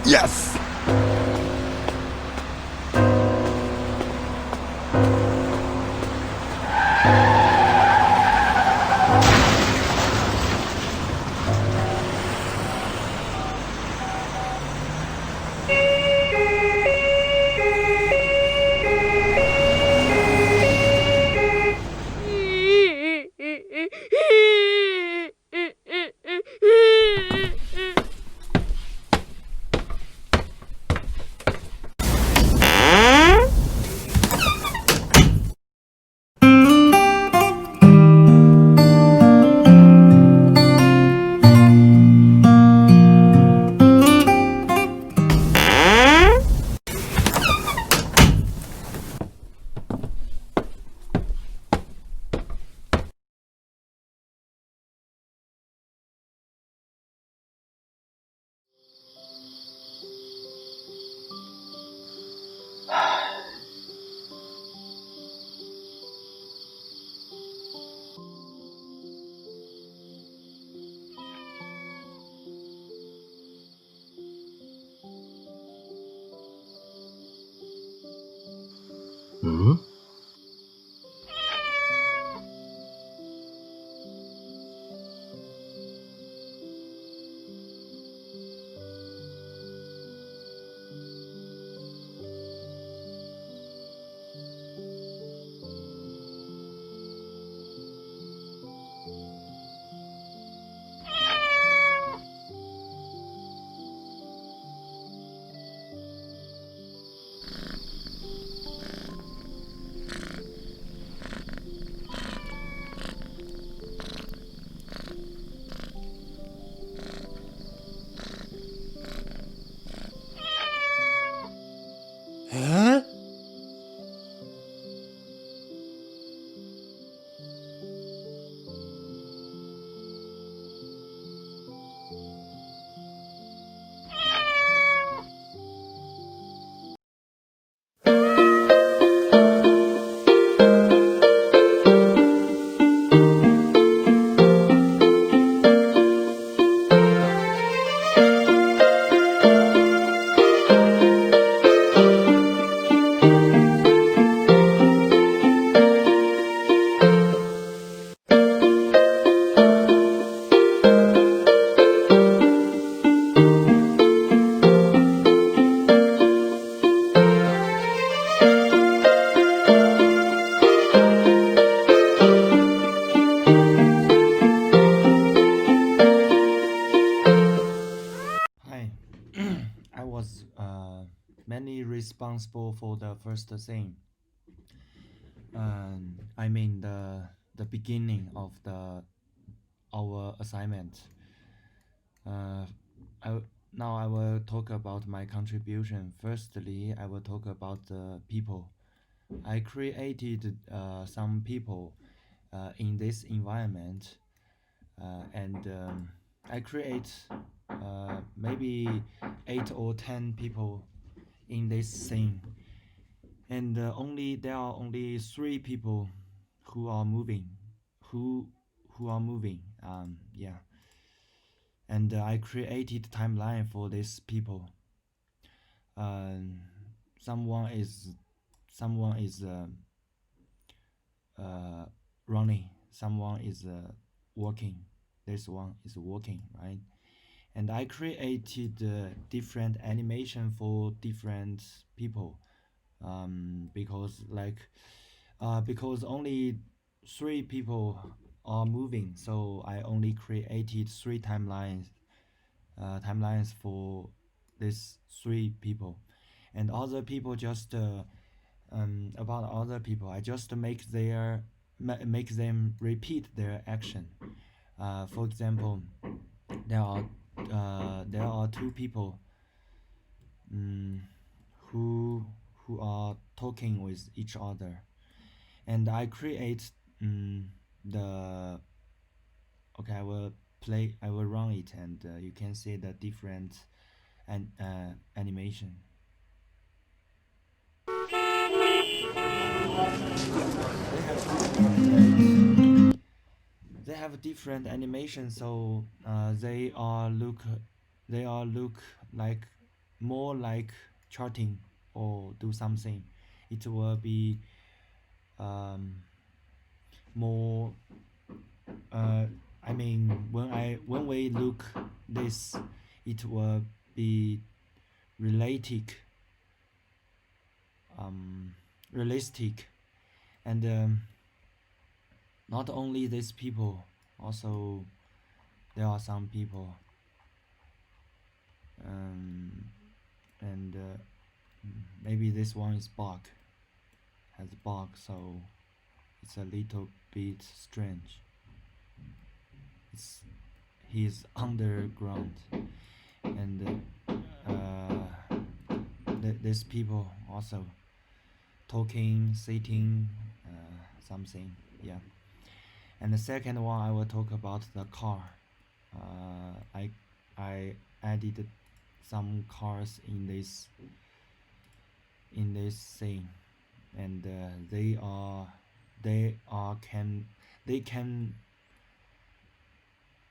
Yes! Hmm? Huh? Hi, I was mainly responsible for the first scene. I mean the beginning of the our assignment. Uh, I now I will talk about my contribution. Firstly, I will talk about the people. I created some people in this environment, and I create maybe 8 or 10 people in this scene, and only there are only 3 people who are moving, who who are moving. Yeah, and I created timeline for these people. Um, someone is someone is uh, running, someone is walking. This one is walking, right? And I created different animation for different people, because only 3 people are moving, so I only created 3 timelines for these 3 people, and other people just about other people I just make them repeat their action. For example, there are 2 people um, who are talking with each other, and I create the okay I will run it, and you can see the different animation. They have different animation, so they all look like more like charting or do something. It will be um, more. Uh, I mean, when we look this, it will be realistic, um, realistic, and not only these people, also there are some people, um, and maybe this one is bug, has bug, so it's a little bit strange. It's he's underground, and these people also talking, sitting, something, yeah. And the second one, I will talk about the car. I added some cars in this thing, and they are can they can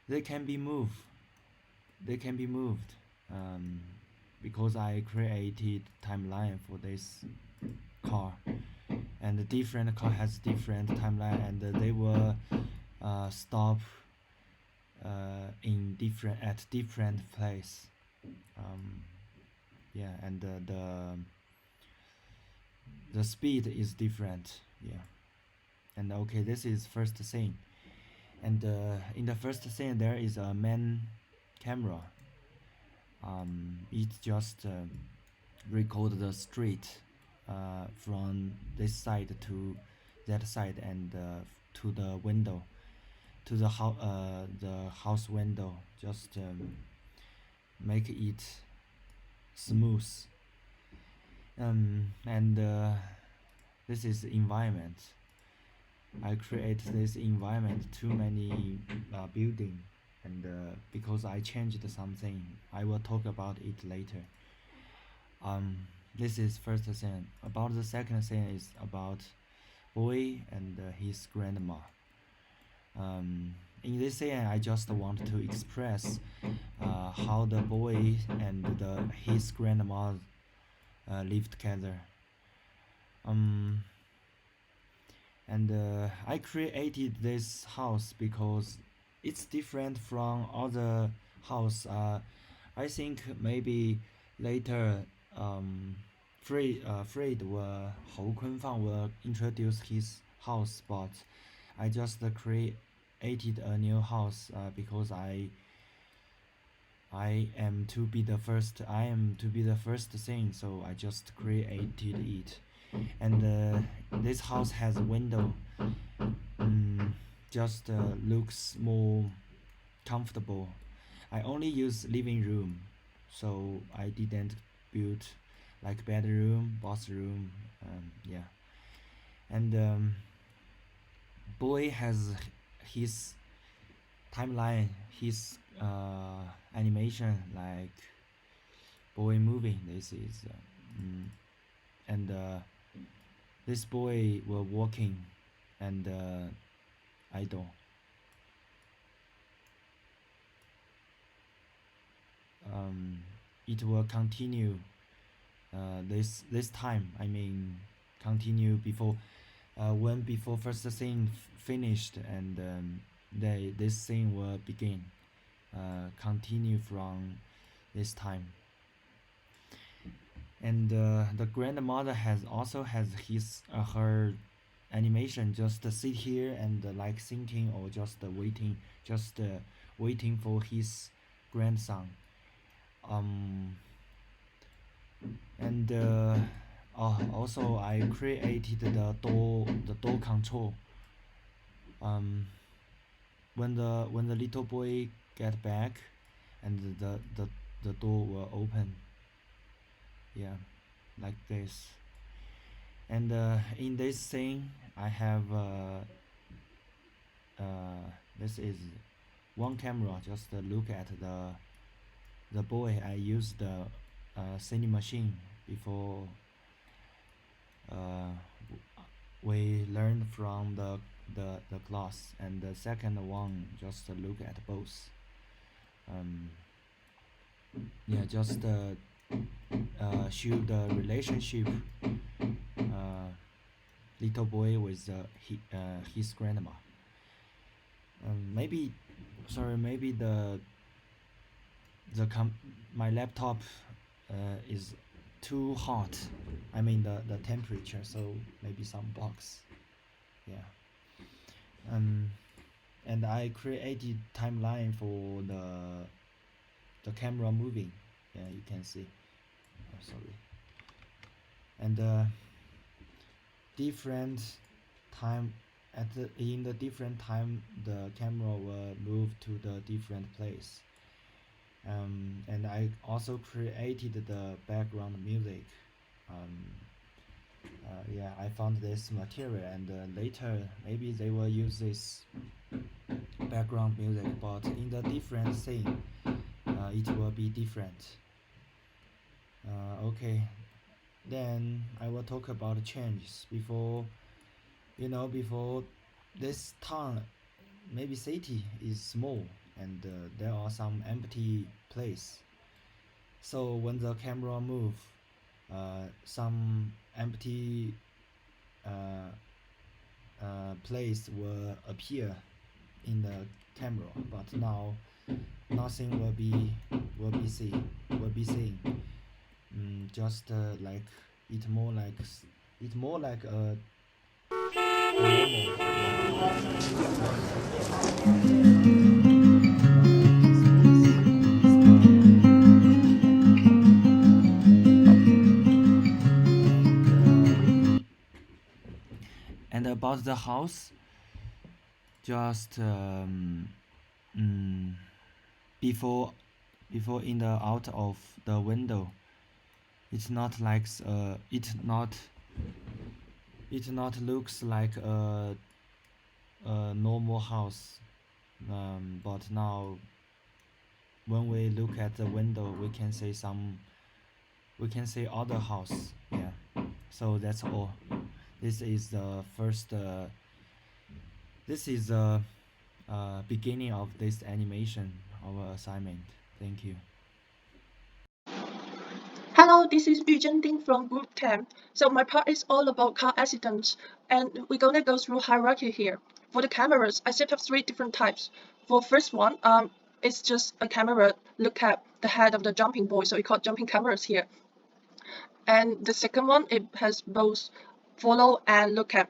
they can be moved. They can be moved. Um, because I created timeline for this car, and the different car has different timeline, and they will stop in different at different place. Um, yeah, and the speed is different. Yeah, and okay, this is first scene, and in the first scene there is a main camera. It just record the street from this side to that side, and to the window, to the house window, just make it smooth. And this is environment. I create this environment too many building, and because I changed something, I will talk about it later. um this is first scene. About the second scene is about boy and his grandma. In this scene I just want to express how the boy and his grandma live together. um and I created this house because it's different from other house. I think maybe later, Fred will Hou Kunfang will introduce his house, but I just created a new house because I am to be the first. I am to be the first thing, so I just created it. And this house has a window. Mm, just looks more comfortable. I only use living room, so I didn't build like bedroom, bathroom. Yeah, and boy has his timeline, his animation like boy moving. This is and this boy were walking, and idol. Um, it will continue this time. I mean, continue before when before first scene finished, and this scene will begin. Continue from this time, and the grandmother has also has his her animation, just sit here and like thinking, or just waiting for his grandson. um and also I created the door control. um when the little boy get back, and the door will open, yeah, like this. And in this thing I have this is one camera, just look at the boy. I used the Cine machine before uh, we learned from the class, and the second one just look at both. um, yeah, just show the relationship little boy with his grandma. Maybe, sorry, maybe the my laptop is too hot. I mean the temperature, so maybe some bugs. Yeah. Um, and I created timeline for the camera moving. Yeah, you can see. Oh, sorry. And different time in the different time the camera will move to the different place. And I also created the background music. Um, yeah, I found this material, and later maybe they will use this background music, but in the different scene, it will be different. Okay, then I will talk about changes before. Before this town, maybe city is small, and there are some empty place. So when the camera move, some empty uh, place will appear in the camera, but now nothing will be seen. Just like it more like a and about the house, just mm, before before in the out of the window, it's not like it not looks like a normal house. But now when we look at the window, we can see other house. Yeah. So that's all. This is the first. This is the beginning of this animation, our assignment. Thank you. Hello, this is Yuzhen Ding from Group 10. So my part is all about car accidents, and we're gonna go through hierarchy here. For the cameras, I set up 3 different types. For first one, it's just a camera look at the head of the jumping boy, so we call jumping cameras here. And the second one, it has both follow and look at.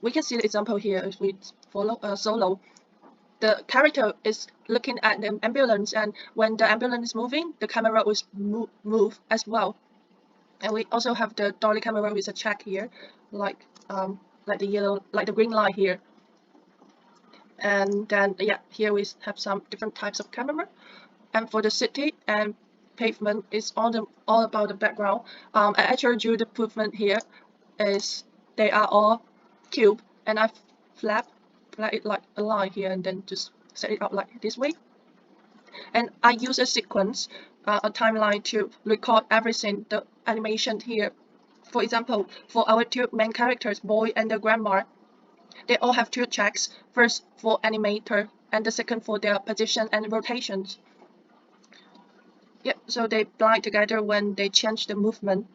We can see the example here if we follow solo. The character is looking at the ambulance, and when the ambulance is moving, the camera will move as well. And we also have the dolly camera with a check here, like the yellow, like the green light here. And then yeah, here we have some different types of camera. And for the city and pavement, it's all about the background. I actually drew the pavement here is they are all cube, and I flap it like a line here, and then just set it up like this way. And I use a sequence, a timeline to record everything, the animation here. For example, for our 2 main characters, boy and the grandma, they all have 2 checks. First for animator, and the second for their position and rotations. Yep, so they blind together when they change the movement.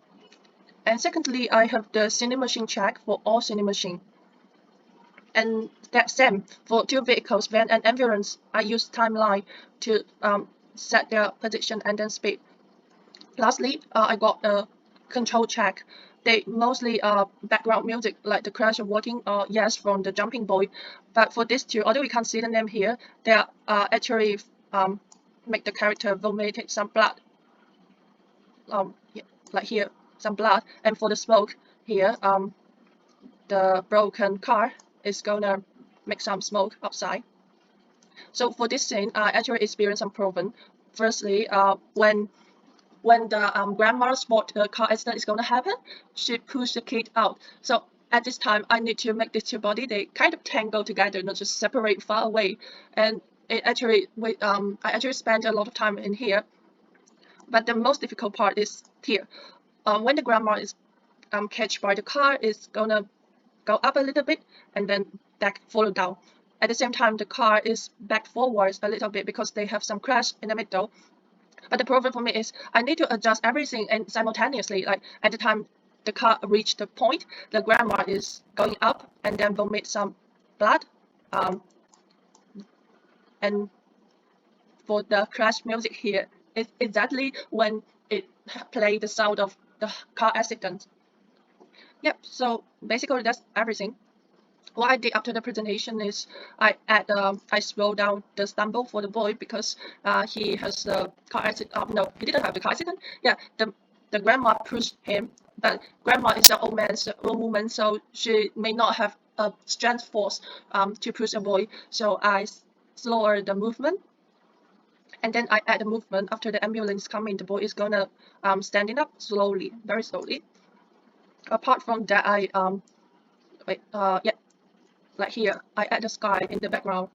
And secondly, I have the Cine Machine check for all Cine Machine. And that same for 2 vehicles, van and ambulance. I use timeline to set their position and then speed. Lastly, I got a control check. They mostly are background music, like the crash of walking or yes from the jumping boy. But for these 2, although we can't see the name here, they are actually make the character vomit some blood. Yeah, like here, some blood. And for the smoke here, the broken car is gonna make some smoke outside. So for this scene, I actually experienced some problem. Firstly, when the grandma spot the car accident is going to happen, she pushed the kid out. So at this time, I need to make these 2 bodies, they kind of tangle together, not just separate far away. And I actually spent a lot of time in here. But the most difficult part is here. When the grandma is catched by the car, it's going to go up a little bit and then back follow down. At the same time, the car is back forwards a little bit because they have some crash in the middle. But the problem for me is I need to adjust everything and simultaneously. Like at the time the car reached the point, the grandma is going up and then vomit some blood. And for the crash music here, it's exactly when it played the sound of the car accident. Yep, so basically that's everything. What I did after the presentation is I slowed down the stumble for the boy because he has a car accident. No, he didn't have the car accident. Yeah, the grandma pushed him, but grandma is an old woman, so she may not have a strength force to push a boy. So I slower the movement, and then I add the movement after the ambulance coming. The boy is gonna standing up slowly, very slowly. Apart from that, I yeah, like here, I add the sky in the background.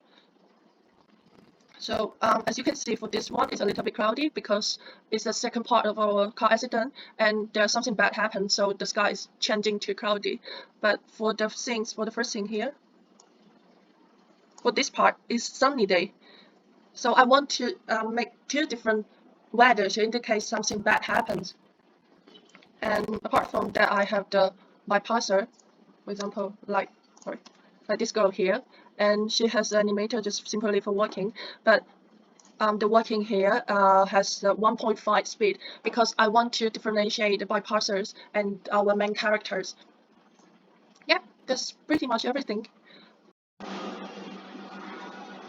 So as you can see for this one, it's a little bit cloudy because it's the second part of our car accident and there's something bad happened, so the sky is changing to cloudy. But for the first thing here, for this part is sunny day. So I want to make two different weather to indicate something bad happens. And apart from that, I have the bypasser, for example, like this girl here, and she has an animator just simply for working, but the working here has 1.5 speed because I want to differentiate the bypassers and our main characters. Yeah, that's pretty much everything.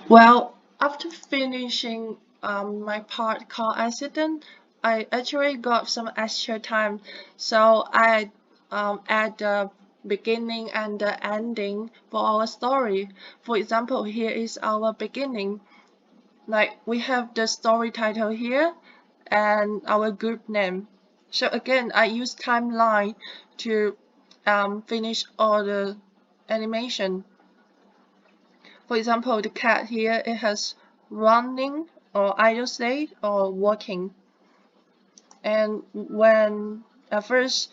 Well, after finishing my part car accident, I actually got some extra time, so I add the beginning and the ending for our story. For example, here is our beginning. Like we have the story title here and our group name. So again, I use timeline to finish all the animation. For example, the cat here, it has running or idle state or walking. And when at first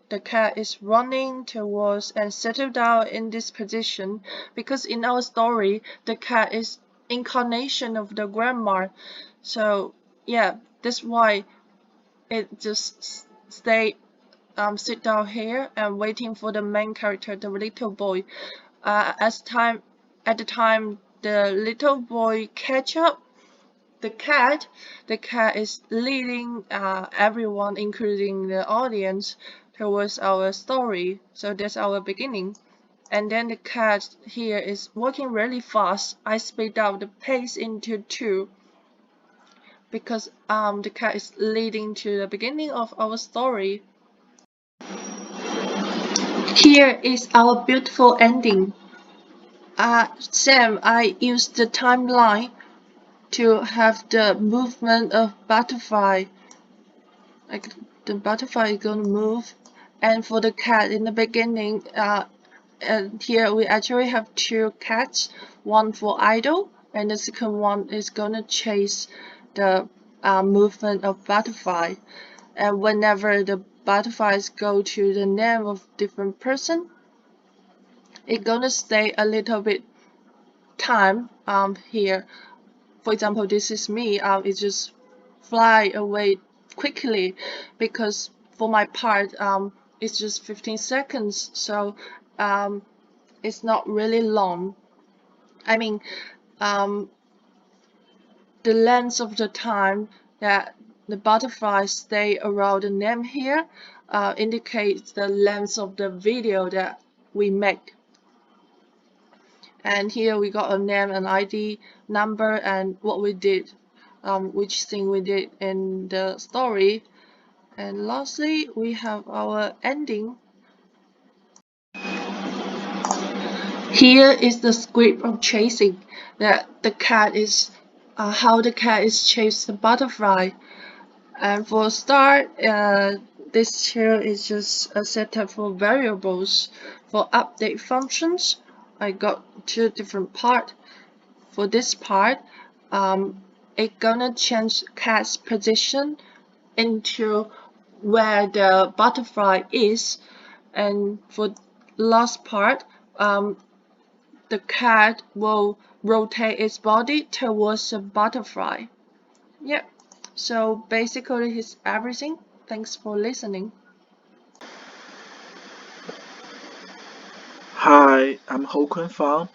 the cat is running towards and settle down in this position, because in our story the cat is incarnation of the grandma. So yeah, that's why it just sit down here and waiting for the main character, the little boy. At the time the little boy catch up the cat, is leading everyone, including the audience, towards our story. So that's our beginning. And then the cat here is walking really fast. I speed up the pace into 2 because the cat is leading to the beginning of our story. Here is our beautiful ending. Sam, I used the timeline to have the movement of butterfly. Like the butterfly is gonna move, and for the cat in the beginning, and here we actually have 2 cats, one for idle, and the second one is gonna chase the movement of butterfly. And whenever the butterflies go to the name of different person, it's gonna stay a little bit time here. For example, this is me. It just fly away quickly because for my part, it's just 15 seconds, so it's not really long. I mean, the length of the time that the butterflies stay around the name here indicates the length of the video that we make. And here we got a name and ID number and what we did, which thing we did in the story. And lastly, we have our ending. Here is the script of chasing. That the cat is how the cat is chased the butterfly. And for a start, this here is just a setup for variables. For update functions, I got 2 different parts. For this part, it gonna change cat's position into where the butterfly is, and for last part, the cat will rotate its body towards the butterfly. Yep. So basically, he's everything. Thanks for listening. Hi, I'm Ho Kun Fang.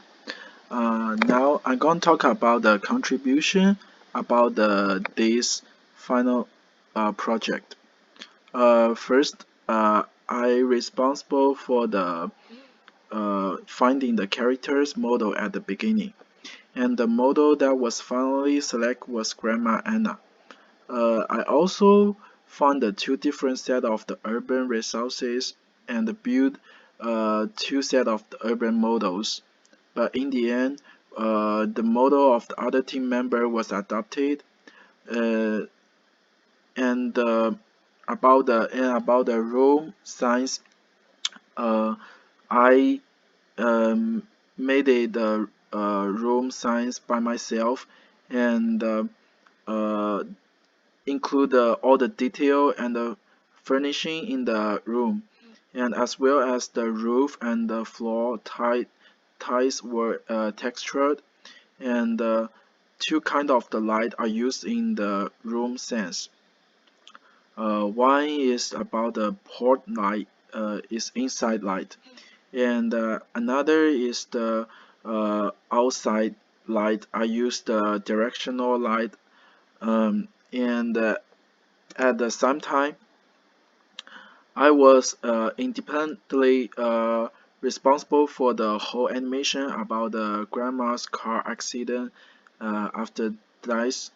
Now I'm going to talk about the contribution about this final project. First, I responsible for the finding the characters model at the beginning, and the model that was finally selected was Grandma Anna. I also found the two different set of the urban resources and build two set of the urban models. But in the end, the model of the other team member was adopted, uh, and about the room science, I made the room science by myself and uh, include all the detail and the furnishing in the room, and as well as the roof and the floor tiles were textured, and two kind of the light are used in the room sense. One is about the port light, is inside light, and another is the outside light. I use the directional light, and at the same time, I was independently responsible for the whole animation about the grandma's car accident after dies.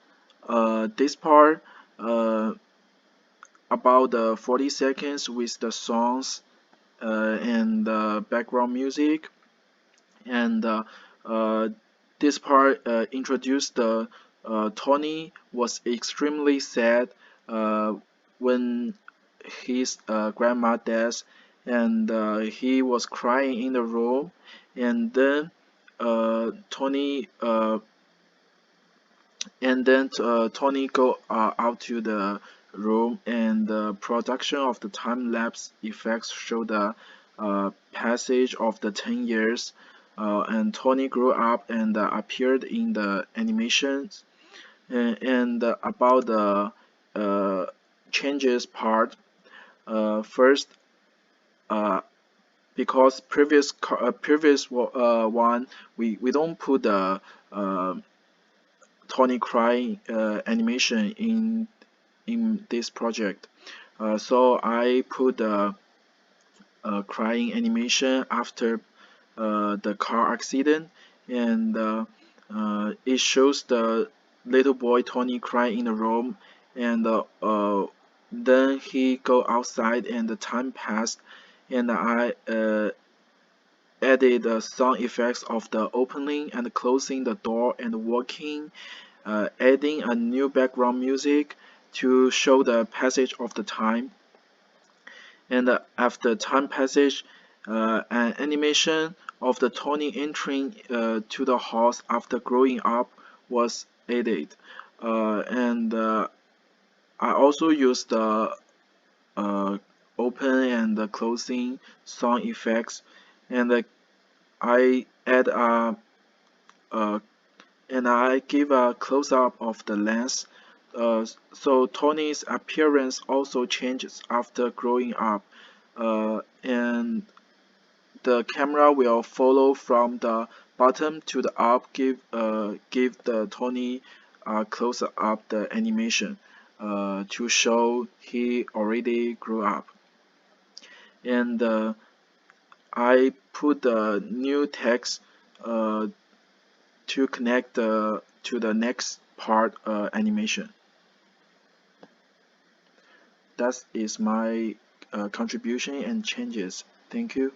This part uh, about the 40 seconds with the songs and the background music, and uh, this part introduced the Tony was extremely sad uh, when his grandma dies, and he was crying in the room, and then Tony Tony go out to the room, and the production of the time lapse effects show the passage of the 10 years, and Tony grew up and appeared in the animations, and about the uh, changes part. First, uh, because one, we don't put the Tony crying animation in this project. So I put the crying animation after the car accident, and it shows the little boy Tony crying in the room, and then he go outside, and the time passed, and I added the sound effects of the opening and closing the door and walking, adding a new background music to show the passage of the time. And after time passage, an animation of the Tony entering to the house after growing up was added. And I also used the open and the closing sound effects, and I add a and I give a close-up of the lens. So Tony's appearance also changes after growing up, and the camera will follow from the bottom to the up, give the Tony close up the animation to show he already grew up. And I put the new text uh, to connect to the next part animation. That is my contribution and changes. Thank you.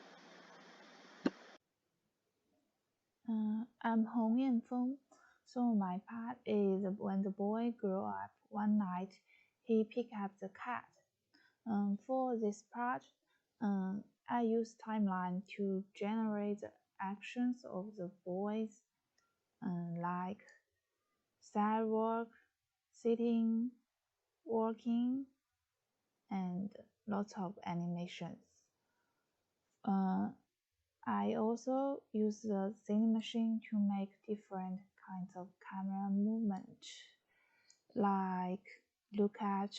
I'm Hong Yanfeng. So my part is when the boy grew up one night, he picked up the cat. For this part, I use timeline to generate the actions of the boys, like sidewalk, sitting, walking, and lots of animations. Uh, I also use the Cine Machine to make different kinds of camera movement, like look at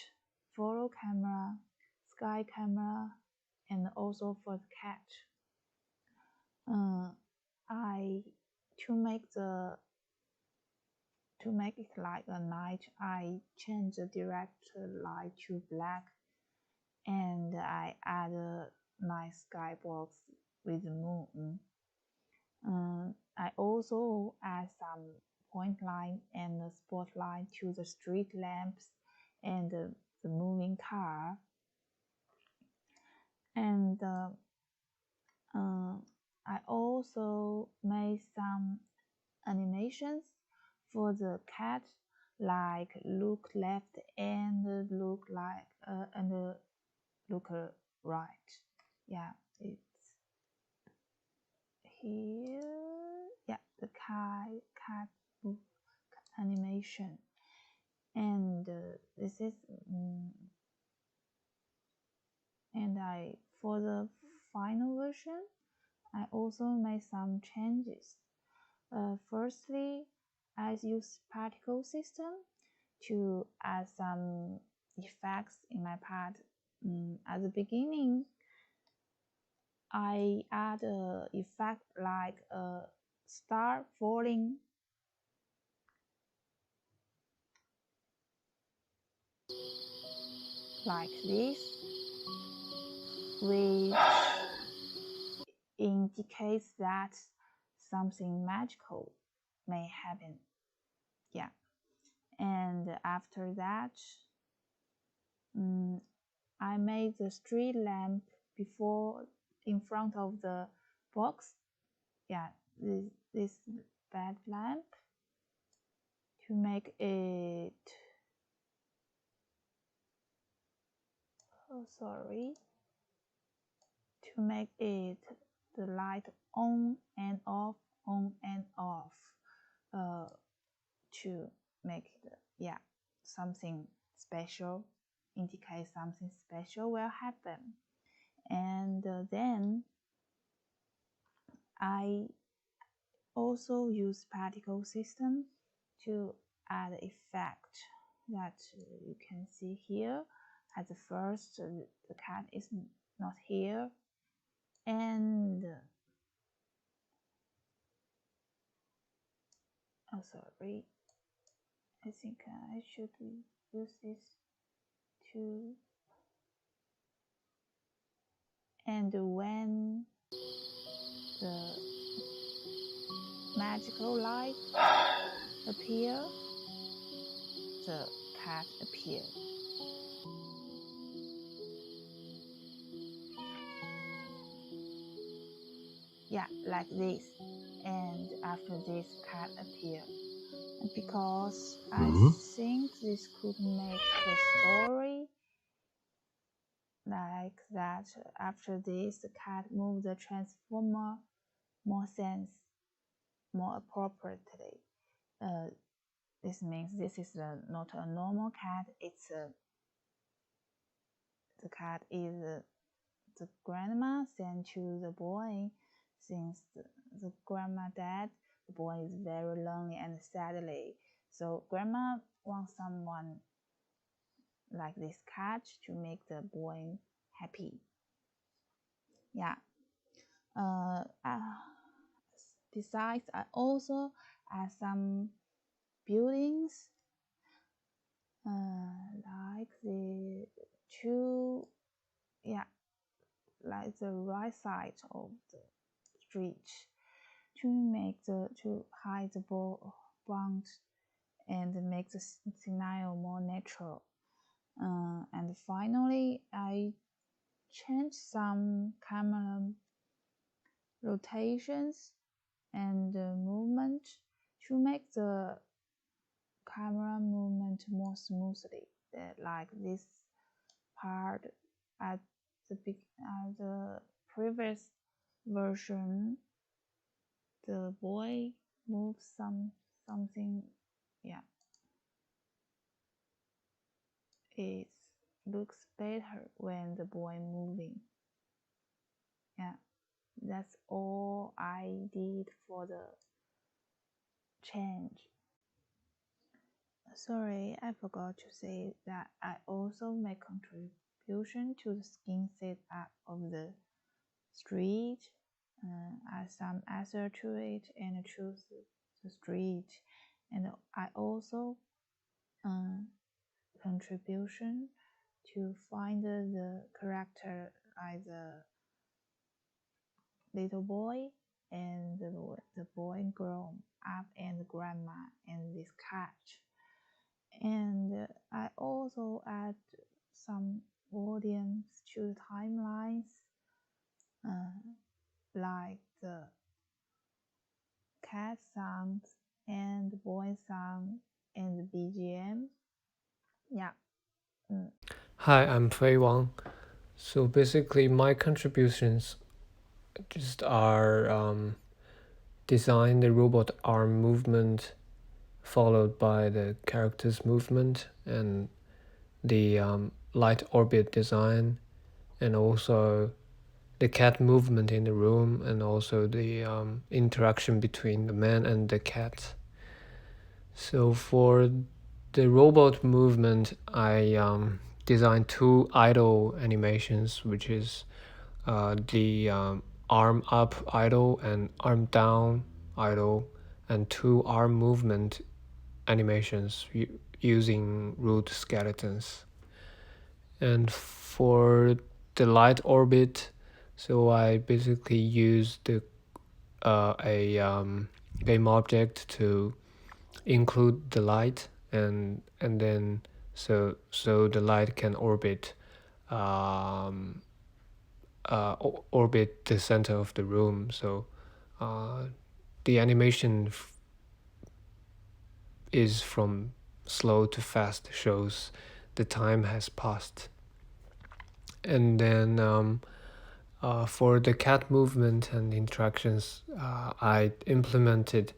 photo camera, sky camera, and also for the cat. To make it like a night, I change the direct light to black, and I add a nice skybox with the moon. I also add some point line and a spotlight to the street lamps and the moving car. And I also made some animations for the cat, like look left and look right. Yeah, it's here. Yeah, the cat animation, and this is and I for the final version, I also made some changes. Firstly, I use particle system to add some effects in my part. At the beginning, I add an effect like a star falling, like this, which indicates that something magical may happen. Yeah. And after that, I made the street lamp before in front of the box. Yeah, this bed lamp to make it. Oh, sorry. To make it the light on and off, on and off. To make it, something special, indicate something special will happen. And then I also use particle system to add effect that you can see here. At the first, the cat is not here, and sorry, I think I should use this too. And when the magical light appear, the cat appear. Yeah, like this. And after this, cat appear. And because I think this could make the story like that. After this, the cat moved the transformer more appropriately. This means this is not a normal cat. It's the cat is the grandma sent to the boy. Since the grandma died, the boy is very lonely and sadly. So grandma wants someone like this cat to make the boy happy. Yeah. Besides, I also add some buildings, like the two, like the right side of the street, to hide the bond and make the scenario more natural. And finally, I changed some camera rotations and movement to make the camera movement more smoothly. Like this part at the previous version, the boy moves something. It looks better when the boy moving. That's all I did for the change. Sorry, I forgot to say that I also make contribution to the skin setup of the street. Add some answer to it and choose the street. And I also contribution to find the character like the little boy and the boy grown up and the grandma and this cat. And I also add some volumes to the timelines, like the cat sounds and the boy sound and the BGM. Yeah. Hi, I'm Fei Wang. So basically, my contributions just are design the robot arm movement, followed by the character's movement and the light orbit design, and also the cat movement in the room, and also the interaction between the man and the cat. So for the robot movement, I designed 2 idle animations, which is the arm up idle and arm down idle, and 2 arm movement animations using root skeletons. And for the light orbit, so I basically used a game object to include the light, and then so the light can orbit orbit the center of the room. So the animation is from slow to fast, shows the time has passed. And then for the cat movement and interactions, I implemented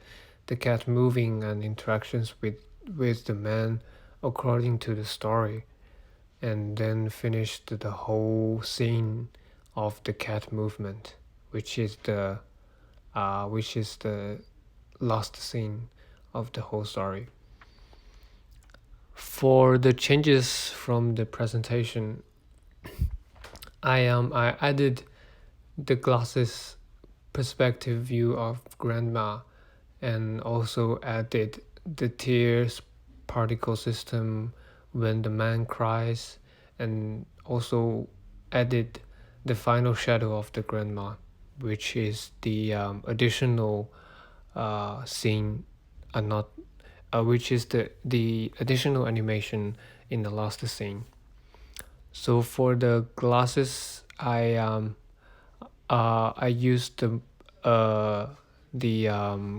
the cat moving and interactions with the man according to the story, and then finished the whole scene of the cat movement, which is the last scene of the whole story. For the changes from the presentation, I added the glasses perspective view of grandma, and also added the tears particle system when the man cries, and also added the final shadow of the grandma, which is the additional scene, not which is the additional animation in the last scene. So for the glasses, I used the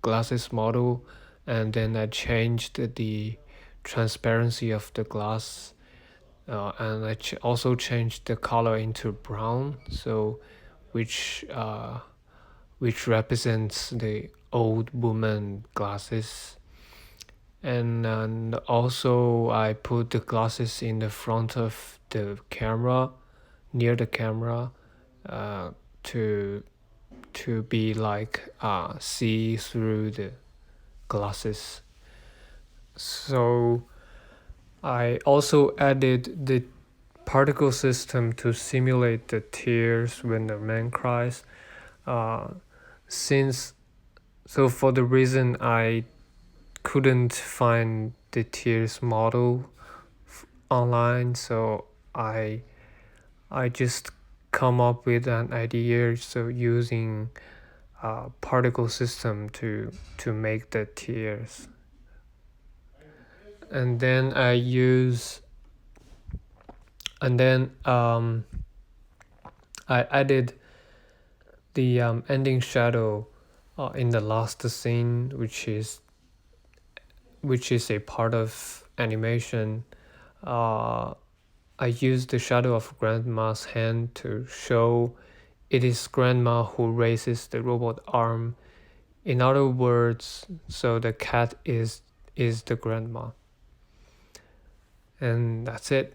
glasses model, and then I changed the transparency of the glass, and I also changed the color into brown, so which represents the old woman glasses. And also I put the glasses in the front of the camera, near the camera, to be like see through the glasses. So I also added the particle system to simulate the tears when the man cries. So for the reason I couldn't find the tears model online, so I just come up with an idea, so using particle system to make the tears. And then I added the ending shadow in the last scene, which is a part of animation. I used the shadow of grandma's hand to show it is grandma who raises the robot arm. In other words, so the cat is the grandma. And that's it.